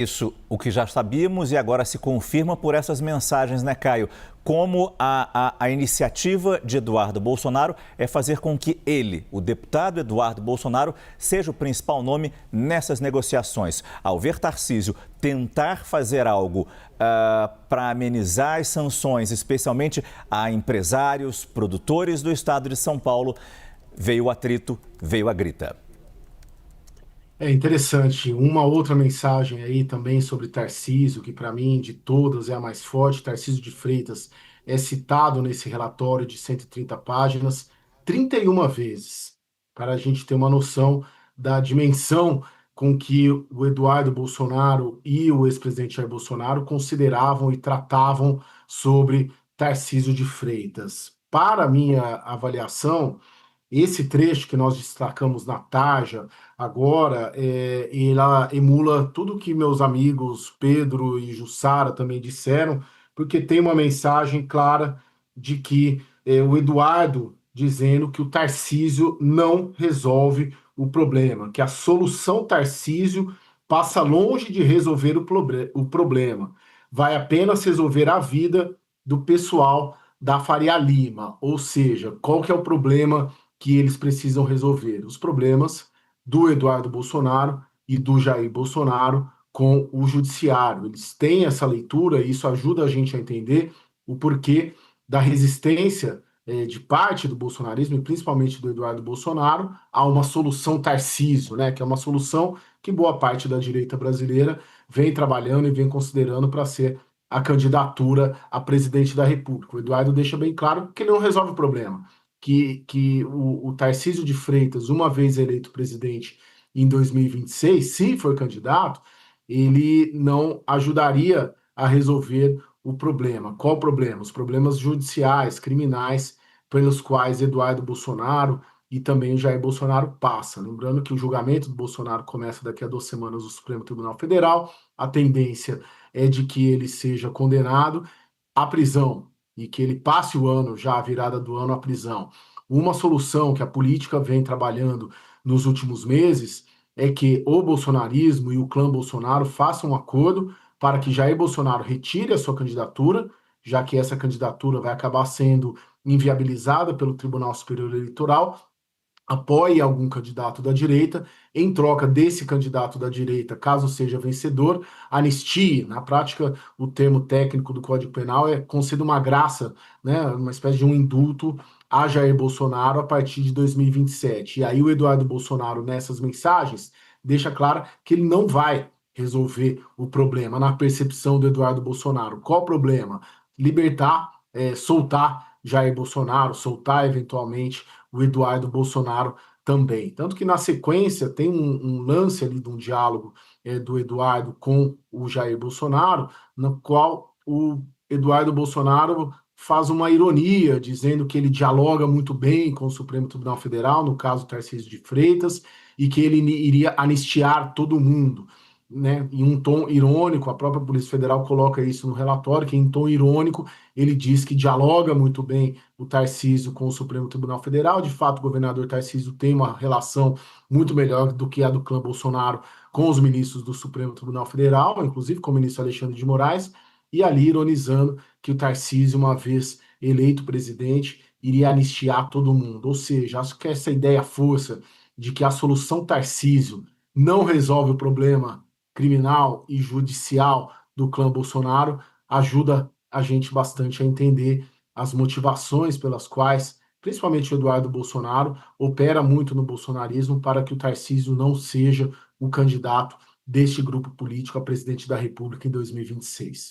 Isso, o que já sabíamos e agora se confirma por essas mensagens, né, Caio? Como a iniciativa de Eduardo Bolsonaro é fazer com que ele, o deputado Eduardo Bolsonaro, seja o principal nome nessas negociações. Ao ver Tarcísio tentar fazer algo para amenizar as sanções, especialmente a empresários, produtores do estado de São Paulo, veio o atrito, veio a grita. É interessante, uma outra mensagem aí também sobre Tarcísio, que para mim de todas é a mais forte. Tarcísio de Freitas é citado nesse relatório de 130 páginas 31 vezes, para a gente ter uma noção da dimensão com que o Eduardo Bolsonaro e o ex-presidente Jair Bolsonaro consideravam e tratavam sobre Tarcísio de Freitas. Para minha avaliação, esse trecho que nós destacamos na tarja agora, ela emula tudo que meus amigos Pedro e Jussara também disseram, porque tem uma mensagem clara de que o Eduardo dizendo que o Tarcísio não resolve o problema, que a solução Tarcísio passa longe de resolver o problema, vai apenas resolver a vida do pessoal da Faria Lima, ou seja, qual que é o problema que eles precisam resolver? Os problemas do Eduardo Bolsonaro e do Jair Bolsonaro com o judiciário. Eles têm essa leitura e isso ajuda a gente a entender o porquê da resistência de parte do bolsonarismo e principalmente do Eduardo Bolsonaro a uma solução Tarcísio, né, que é uma solução que boa parte da direita brasileira vem trabalhando e vem considerando para ser a candidatura a presidente da República. O Eduardo deixa bem claro que ele não resolve o problema, que o Tarcísio de Freitas, uma vez eleito presidente em 2026, se for candidato, ele não ajudaria a resolver o problema. Qual o problema? Os problemas judiciais, criminais, pelos quais Eduardo Bolsonaro e também Jair Bolsonaro passa. Lembrando que o julgamento do Bolsonaro começa daqui a 2 semanas no Supremo Tribunal Federal. A tendência é de que ele seja condenado à prisão e que ele passe o ano, já a virada do ano, à prisão. Uma solução que a política vem trabalhando nos últimos meses é que o bolsonarismo e o clã Bolsonaro façam um acordo para que Jair Bolsonaro retire a sua candidatura, já que essa candidatura vai acabar sendo inviabilizada pelo Tribunal Superior Eleitoral, apoie algum candidato da direita, em troca desse candidato da direita, caso seja vencedor, anistie. Na prática, o termo técnico do Código Penal é conceda uma graça, né, uma espécie de um indulto a Jair Bolsonaro a partir de 2027. E aí o Eduardo Bolsonaro, nessas mensagens, deixa claro que ele não vai resolver o problema, na percepção do Eduardo Bolsonaro. Qual o problema? Libertar, soltar Jair Bolsonaro, soltar eventualmente o Eduardo Bolsonaro também. Tanto que na sequência tem um lance ali de um diálogo do Eduardo com o Jair Bolsonaro, no qual o Eduardo Bolsonaro faz uma ironia, dizendo que ele dialoga muito bem com o Supremo Tribunal Federal, no caso Tarcísio de Freitas, e que ele iria anistiar todo mundo, né? Em um tom irônico, a própria Polícia Federal coloca isso no relatório, que em tom irônico ele diz que dialoga muito bem o Tarcísio com o Supremo Tribunal Federal. De fato, o governador Tarcísio tem uma relação muito melhor do que a do clã Bolsonaro com os ministros do Supremo Tribunal Federal, inclusive com o ministro Alexandre de Moraes, e ali ironizando que o Tarcísio, uma vez eleito presidente, iria anistiar todo mundo. Ou seja, acho que essa ideia força de que a solução Tarcísio não resolve o problema criminal e judicial do clã Bolsonaro ajuda a gente bastante a entender as motivações pelas quais, principalmente o Eduardo Bolsonaro, opera muito no bolsonarismo para que o Tarcísio não seja o candidato deste grupo político a presidente da República em 2026.